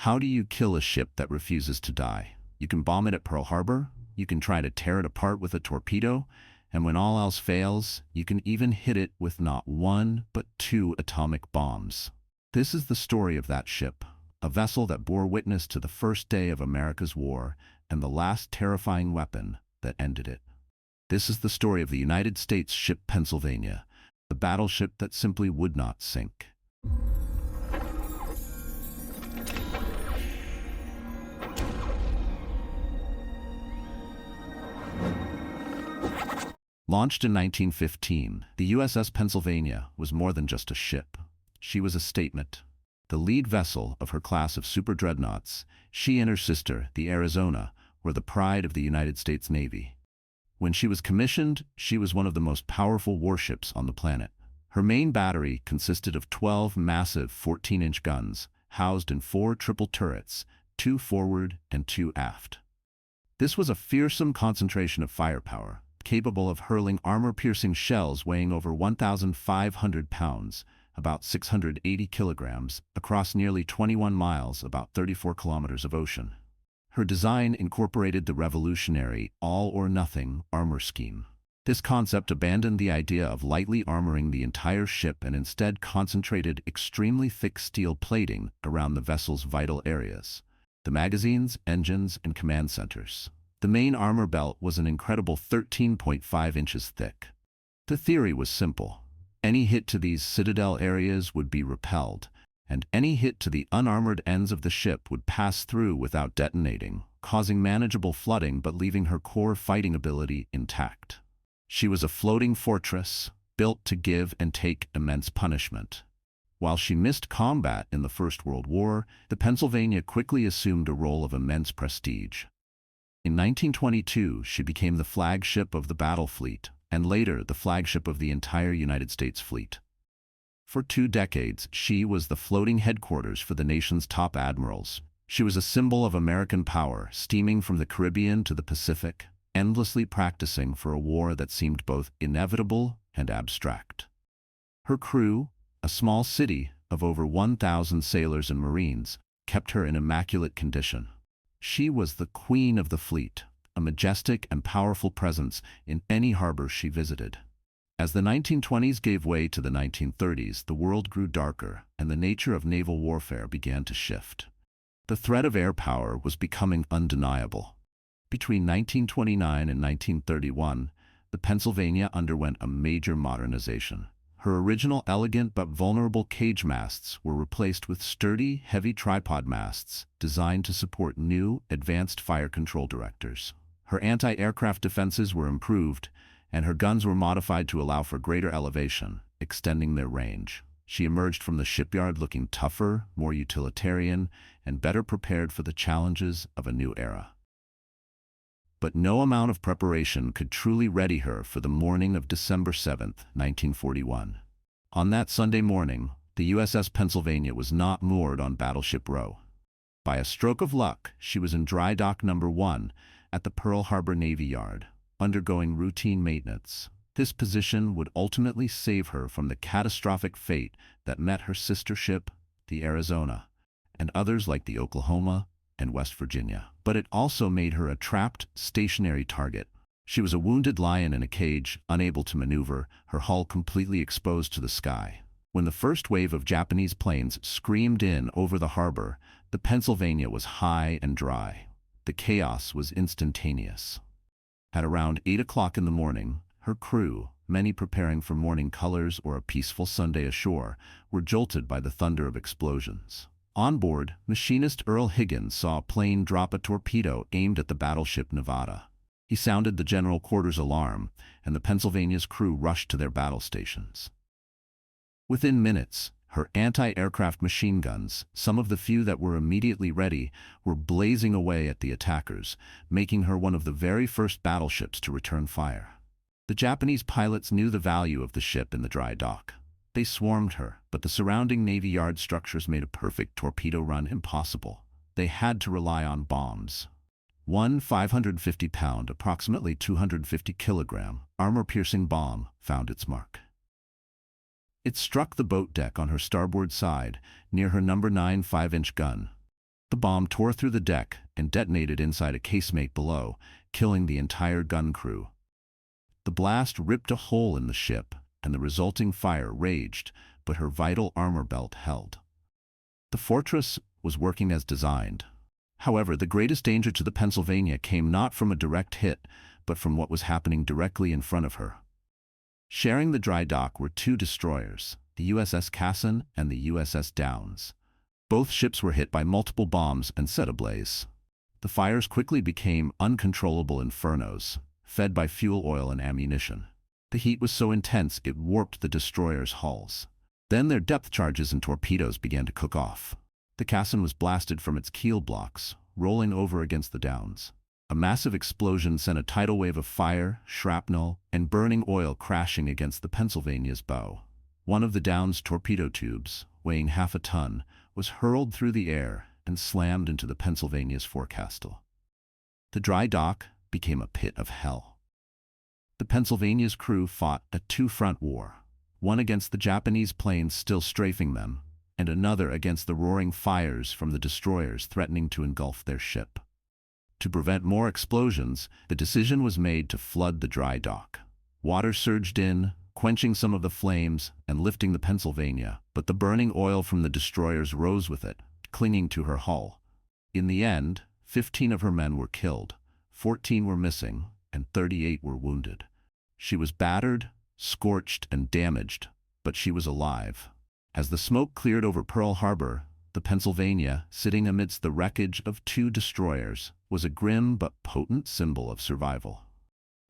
How do you kill a ship that refuses to die? You can bomb it at Pearl Harbor, you can try to tear it apart with a torpedo, and when all else fails, you can even hit it with not one, but two atomic bombs. This is the story of that ship, a vessel that bore witness to the first day of America's war and the last terrifying weapon that ended it. This is the story of the United States ship Pennsylvania, the battleship that simply would not sink. Launched in 1915, the USS Pennsylvania was more than just a ship. She was a statement. The lead vessel of her class of super dreadnoughts, she and her sister, the Arizona, were the pride of the United States Navy. When she was commissioned, she was one of the most powerful warships on the planet. Her main battery consisted of 12 massive 14-inch guns, housed in 4 triple turrets, 2 forward and 2 aft. This was a fearsome concentration of firepower, capable of hurling armor-piercing shells weighing over 1,500 pounds, about 680 kilograms, across nearly 21 miles, about 34 kilometers of ocean. Her design incorporated the revolutionary all-or-nothing armor scheme. This concept abandoned the idea of lightly armoring the entire ship and instead concentrated extremely thick steel plating around the vessel's vital areas: the magazines, engines, and command centers. The main armor belt was an incredible 13.5 inches thick. The theory was simple. Any hit to these citadel areas would be repelled, and any hit to the unarmored ends of the ship would pass through without detonating, causing manageable flooding but leaving her core fighting ability intact. She was a floating fortress, built to give and take immense punishment. While she missed combat in the First World War, the Pennsylvania quickly assumed a role of immense prestige. In 1922, she became the flagship of the battle fleet, and later the flagship of the entire United States fleet. For 2 decades, she was the floating headquarters for the nation's top admirals. She was a symbol of American power, steaming from the Caribbean to the Pacific, endlessly practicing for a war that seemed both inevitable and abstract. Her crew, a small city of over 1,000 sailors and Marines, kept her in immaculate condition. She was the queen of the fleet, a majestic and powerful presence in any harbor she visited. As the 1920s gave way to the 1930s, the world grew darker, and the nature of naval warfare began to shift. The threat of air power was becoming undeniable. Between 1929 and 1931, the Pennsylvania underwent a major modernization. Her original elegant but vulnerable cage masts were replaced with sturdy, heavy tripod masts designed to support new, advanced fire control directors. Her anti-aircraft defenses were improved, and her guns were modified to allow for greater elevation, extending their range. She emerged from the shipyard looking tougher, more utilitarian, and better prepared for the challenges of a new era. But no amount of preparation could truly ready her for the morning of December 7, 1941. On that Sunday morning, the USS Pennsylvania was not moored on Battleship Row. By a stroke of luck, she was in dry dock number 1 at the Pearl Harbor Navy Yard, undergoing routine maintenance. This position would ultimately save her from the catastrophic fate that met her sister ship, the Arizona, and others like the Oklahoma and West Virginia. But it also made her a trapped, stationary target. She was a wounded lion in a cage, unable to maneuver, her hull completely exposed to the sky. When the first wave of Japanese planes screamed in over the harbor, the Pennsylvania was high and dry. The chaos was instantaneous. At around 8 o'clock in the morning, her crew, many preparing for morning colors or a peaceful Sunday ashore, were jolted by the thunder of explosions. On board, machinist Earl Higgins saw a plane drop a torpedo aimed at the battleship Nevada. He sounded the general quarters alarm, and the Pennsylvania's crew rushed to their battle stations. Within minutes, her anti-aircraft machine guns, some of the few that were immediately ready, were blazing away at the attackers, making her one of the very first battleships to return fire. The Japanese pilots knew the value of the ship in the dry dock. They swarmed her, but the surrounding Navy Yard structures made a perfect torpedo run impossible. They had to rely on bombs. One 550-pound, approximately 250-kilogram, armor-piercing bomb found its mark. It struck the boat deck on her starboard side, near her number 9 5-inch gun. The bomb tore through the deck and detonated inside a casemate below, killing the entire gun crew. The blast ripped a hole in the ship, and the resulting fire raged, but her vital armor belt held. The fortress was working as designed. However, the greatest danger to the Pennsylvania came not from a direct hit, but from what was happening directly in front of her. Sharing the dry dock were two destroyers, the USS Cassin and the USS Downs. Both ships were hit by multiple bombs and set ablaze. The fires quickly became uncontrollable infernos, fed by fuel oil and ammunition. The heat was so intense it warped the destroyers' hulls. Then their depth charges and torpedoes began to cook off. The Cassin was blasted from its keel blocks, rolling over against the Downs. A massive explosion sent a tidal wave of fire, shrapnel, and burning oil crashing against the Pennsylvania's bow. One of the Downs' torpedo tubes, weighing half a ton, was hurled through the air and slammed into the Pennsylvania's forecastle. The dry dock became a pit of hell. The Pennsylvania's crew fought a two-front war, one against the Japanese planes still strafing them, and another against the roaring fires from the destroyers threatening to engulf their ship. To prevent more explosions, the decision was made to flood the dry dock. Water surged in, quenching some of the flames and lifting the Pennsylvania, but the burning oil from the destroyers rose with it, clinging to her hull. In the end, 15 of her men were killed, 14 were missing, and 38 were wounded. She was battered, scorched, and damaged, but she was alive. As the smoke cleared over Pearl Harbor, the Pennsylvania, sitting amidst the wreckage of two destroyers, was a grim but potent symbol of survival.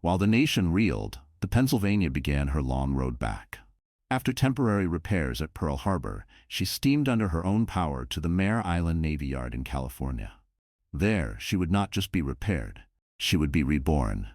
While the nation reeled, the Pennsylvania began her long road back. After temporary repairs at Pearl Harbor, she steamed under her own power to the Mare Island Navy Yard in California. There, she would not just be repaired, she would be reborn.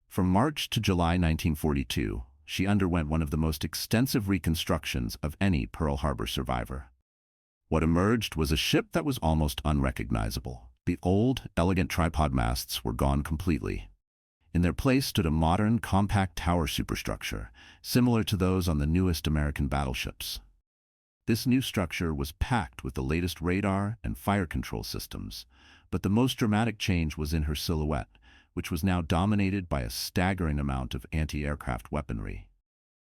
From March to July 1942, she underwent one of the most extensive reconstructions of any Pearl Harbor survivor. What emerged was a ship that was almost unrecognizable. The old, elegant tripod masts were gone completely. In their place stood a modern, compact tower superstructure, similar to those on the newest American battleships. This new structure was packed with the latest radar and fire control systems, but the most dramatic change was in her silhouette, which was now dominated by a staggering amount of anti-aircraft weaponry.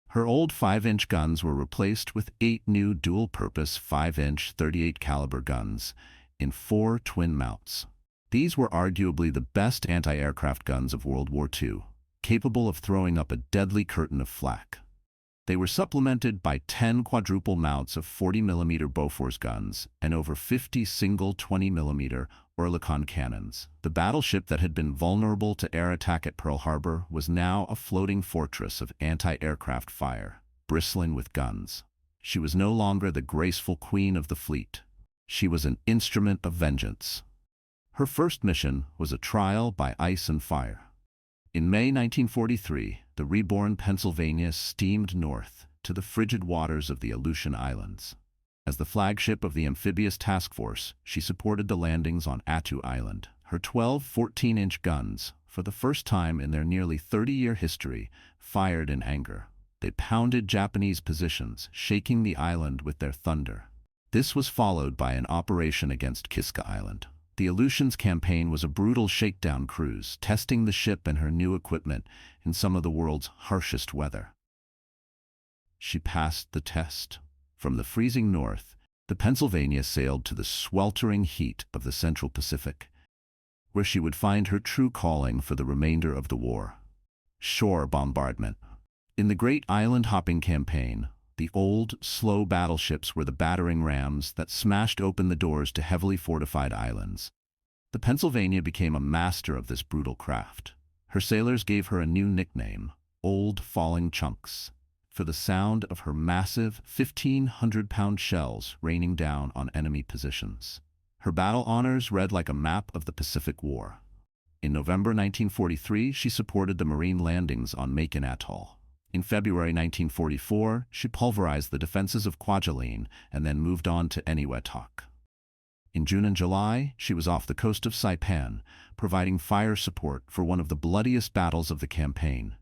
Her old 5-inch guns were replaced with 8 new dual-purpose 5-inch 38 caliber guns in 4 twin mounts. These were arguably the best anti-aircraft guns of World War II, capable of throwing up a deadly curtain of flak. They were supplemented by 10 quadruple mounts of 40mm Bofors guns and over 50 single 20mm Oerlikon cannons. The battleship that had been vulnerable to air attack at Pearl Harbor was now a floating fortress of anti-aircraft fire, bristling with guns. She was no longer the graceful queen of the fleet. She was an instrument of vengeance. Her first mission was a trial by ice and fire. In May 1943, the reborn Pennsylvania steamed north to the frigid waters of the Aleutian Islands. As the flagship of the amphibious task force, she supported the landings on Attu Island. Her 12 14-inch guns, for the first time in their nearly 30-year history, fired in anger. They pounded Japanese positions, shaking the island with their thunder. This was followed by an operation against Kiska Island. The Aleutians campaign was a brutal shakedown cruise, testing the ship and her new equipment in some of the world's harshest weather. She passed the test. From the freezing north, the Pennsylvania sailed to the sweltering heat of the Central Pacific, where she would find her true calling for the remainder of the war: shore bombardment. In the Great Island Hopping Campaign, the old, slow battleships were the battering rams that smashed open the doors to heavily fortified islands. The Pennsylvania became a master of this brutal craft. Her sailors gave her a new nickname, Old Falling Chunks, for the sound of her massive 1,500-pound shells raining down on enemy positions. Her battle honors read like a map of the Pacific War. In November 1943, she supported the Marine landings on Macon Atoll. In February 1944, she pulverized the defenses of Kwajalein and then moved on to Eniwetok. In June and July, she was off the coast of Saipan, providing fire support for one of the bloodiest battles of the campaign,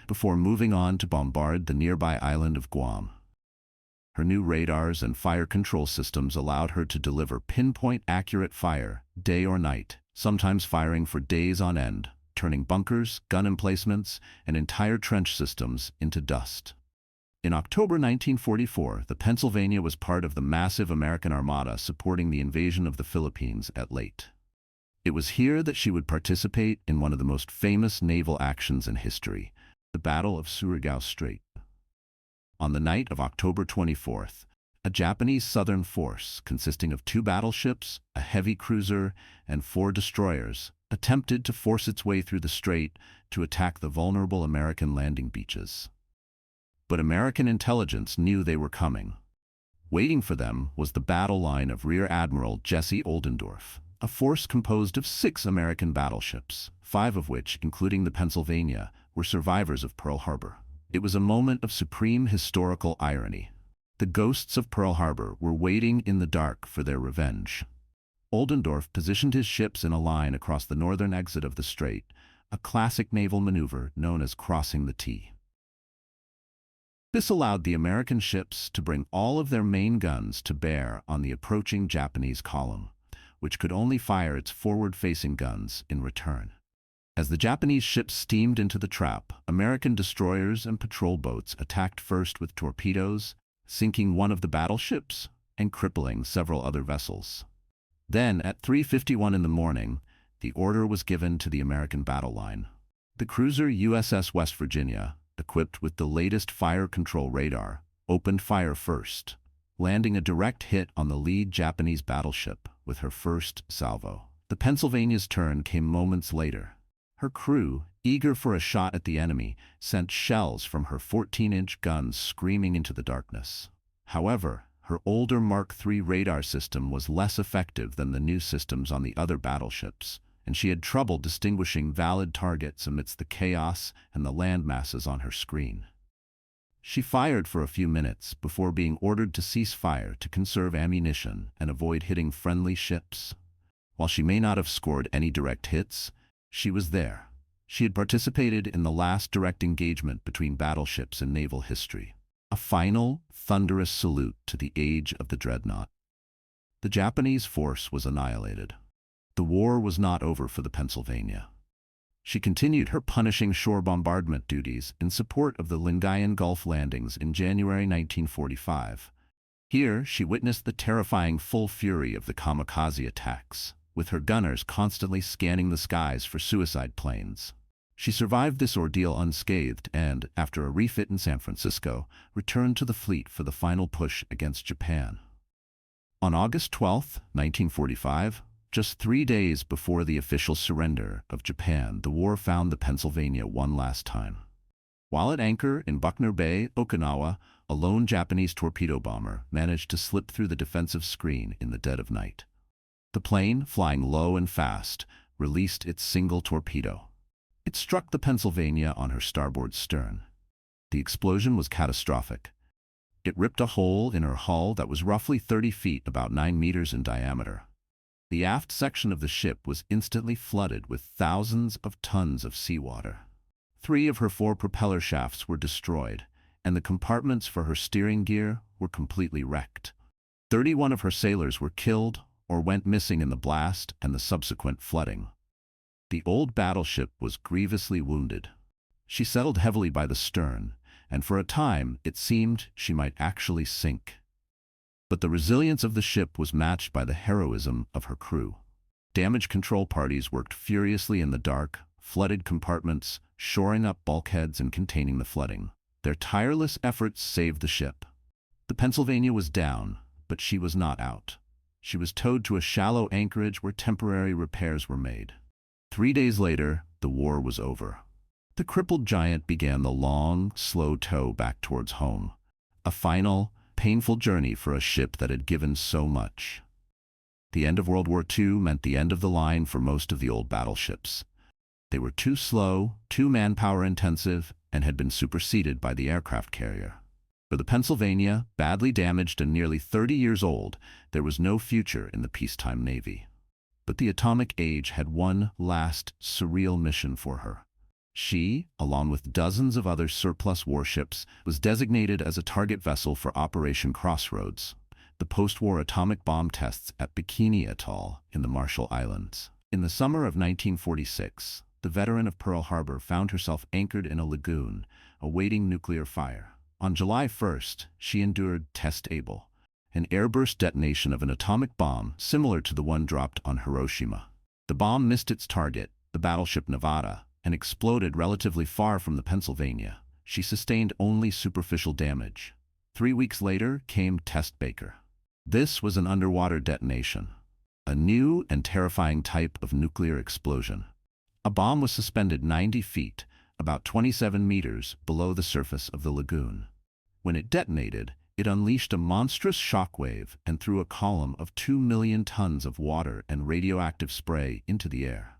before moving on to bombard the nearby island of Guam. Her new radars and fire control systems allowed her to deliver pinpoint accurate fire, day or night, sometimes firing for days on end, turning bunkers, gun emplacements, and entire trench systems into dust. In October 1944, the Pennsylvania was part of the massive American Armada supporting the invasion of the Philippines at Leyte. It was here that she would participate in one of the most famous naval actions in history, the Battle of Surigao Strait. On the night of October 24th, a Japanese southern force consisting of 2 battleships, a heavy cruiser, and 4 destroyers attempted to force its way through the strait to attack the vulnerable American landing beaches. But American intelligence knew they were coming. Waiting for them was the battle line of Rear Admiral Jesse Oldendorf, a force composed of 6 American battleships, 5 of which, including the Pennsylvania, were survivors of Pearl Harbor. It was a moment of supreme historical irony. The ghosts of Pearl Harbor were waiting in the dark for their revenge. Oldendorf positioned his ships in a line across the northern exit of the strait, a classic naval maneuver known as crossing the T. This allowed the American ships to bring all of their main guns to bear on the approaching Japanese column, which could only fire its forward-facing guns in return. As the Japanese ships steamed into the trap, American destroyers and patrol boats attacked first with torpedoes, sinking one of the battleships and crippling several other vessels. Then, at 3:51 in the morning, the order was given to the American battle line. The cruiser USS West Virginia, equipped with the latest fire control radar, opened fire first, landing a direct hit on the lead Japanese battleship with her first salvo. The Pennsylvania's turn came moments later. Her crew, eager for a shot at the enemy, sent shells from her 14-inch guns screaming into the darkness. However, her older Mark III radar system was less effective than the new systems on the other battleships, and she had trouble distinguishing valid targets amidst the chaos and the land masses on her screen. She fired for a few minutes before being ordered to cease fire to conserve ammunition and avoid hitting friendly ships. While she may not have scored any direct hits, she was there. She had participated in the last direct engagement between battleships in naval history, a final, thunderous salute to the age of the dreadnought. The Japanese force was annihilated. The war was not over for the Pennsylvania. She continued her punishing shore bombardment duties in support of the Lingayen Gulf landings in January 1945. Here, she witnessed the terrifying full fury of the kamikaze attacks, with her gunners constantly scanning the skies for suicide planes. She survived this ordeal unscathed and, after a refit in San Francisco, returned to the fleet for the final push against Japan. On August 12, 1945, just 3 days before the official surrender of Japan, the war found the Pennsylvania one last time. While at anchor in Buckner Bay, Okinawa, a lone Japanese torpedo bomber managed to slip through the defensive screen in the dead of night. The plane, flying low and fast, released its single torpedo. It struck the Pennsylvania on her starboard stern. The explosion was catastrophic. It ripped a hole in her hull that was roughly 30 feet, about 9 meters in diameter. The aft section of the ship was instantly flooded with thousands of tons of seawater. 3 of her 4 propeller shafts were destroyed, and the compartments for her steering gear were completely wrecked. 31 of her sailors were killed or went missing in the blast and the subsequent flooding. The old battleship was grievously wounded. She settled heavily by the stern, and for a time it seemed she might actually sink. But the resilience of the ship was matched by the heroism of her crew. Damage control parties worked furiously in the dark, flooded compartments, shoring up bulkheads and containing the flooding. Their tireless efforts saved the ship. The Pennsylvania was down, but she was not out. She was towed to a shallow anchorage where temporary repairs were made. 3 days later, the war was over. The crippled giant began the long, slow tow back towards home, a final, painful journey for a ship that had given so much. The end of World War II meant the end of the line for most of the old battleships. They were too slow, too manpower intensive, and had been superseded by the aircraft carrier. For the Pennsylvania, badly damaged and nearly 30 years old, there was no future in the peacetime Navy. But the atomic age had one last, surreal mission for her. She, along with dozens of other surplus warships, was designated as a target vessel for Operation Crossroads, the post-war atomic bomb tests at Bikini Atoll in the Marshall Islands. In the summer of 1946, the veteran of Pearl Harbor found herself anchored in a lagoon, awaiting nuclear fire. On July 1st, she endured Test Able, an airburst detonation of an atomic bomb similar to the one dropped on Hiroshima. The bomb missed its target, the battleship Nevada, and exploded relatively far from the Pennsylvania. She sustained only superficial damage. 3 weeks later came Test Baker. This was an underwater detonation, a new and terrifying type of nuclear explosion. A bomb was suspended 90 feet, about 27 meters below the surface of the lagoon. When it detonated, it unleashed a monstrous shockwave and threw a column of 2 million tons of water and radioactive spray into the air.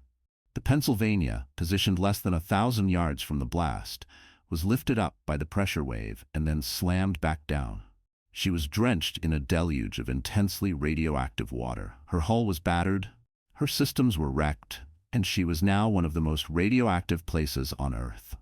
The Pennsylvania, positioned less than 1,000 yards from the blast, was lifted up by the pressure wave and then slammed back down. She was drenched in a deluge of intensely radioactive water. Her hull was battered, her systems were wrecked, and she was now one of the most radioactive places on Earth.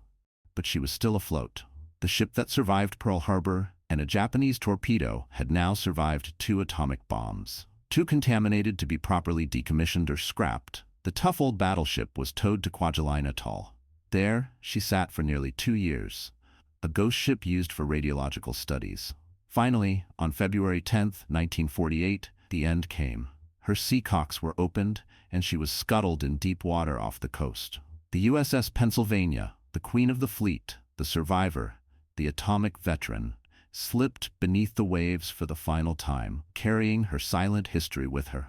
But she was still afloat. The ship that survived Pearl Harbor and a Japanese torpedo had now survived 2 atomic bombs. Too contaminated to be properly decommissioned or scrapped, the tough old battleship was towed to Kwajalein Atoll. There, she sat for nearly 2 years, a ghost ship used for radiological studies. Finally, on February 10, 1948, the end came. Her seacocks were opened, and she was scuttled in deep water off the coast. The USS Pennsylvania, the queen of the fleet, the survivor, the atomic veteran, slipped beneath the waves for the final time, carrying her silent history with her.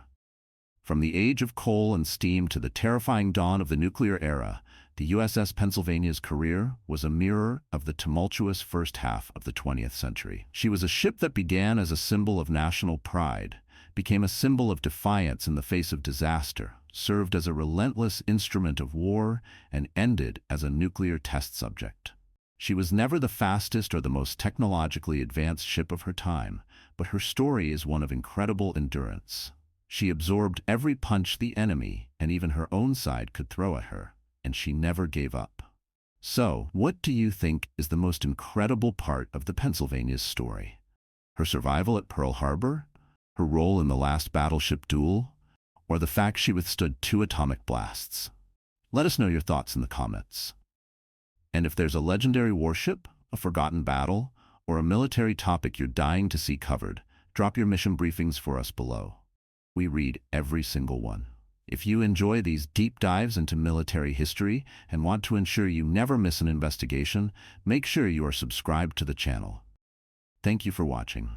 From the age of coal and steam to the terrifying dawn of the nuclear era, the USS Pennsylvania's career was a mirror of the tumultuous first half of the 20th century. She was a ship that began as a symbol of national pride, became a symbol of defiance in the face of disaster, served as a relentless instrument of war, and ended as a nuclear test subject. She was never the fastest or the most technologically advanced ship of her time, but her story is one of incredible endurance. She absorbed every punch the enemy and even her own side could throw at her, and she never gave up. So, what do you think is the most incredible part of the Pennsylvania's story? Her survival at Pearl Harbor? Her role in the last battleship duel? Or the fact she withstood 2 atomic blasts? Let us know your thoughts in the comments. And if there's a legendary warship, a forgotten battle, or a military topic you're dying to see covered, drop your mission briefings for us below. We read every single one. If you enjoy these deep dives into military history and want to ensure you never miss an investigation, make sure you are subscribed to the channel. Thank you for watching.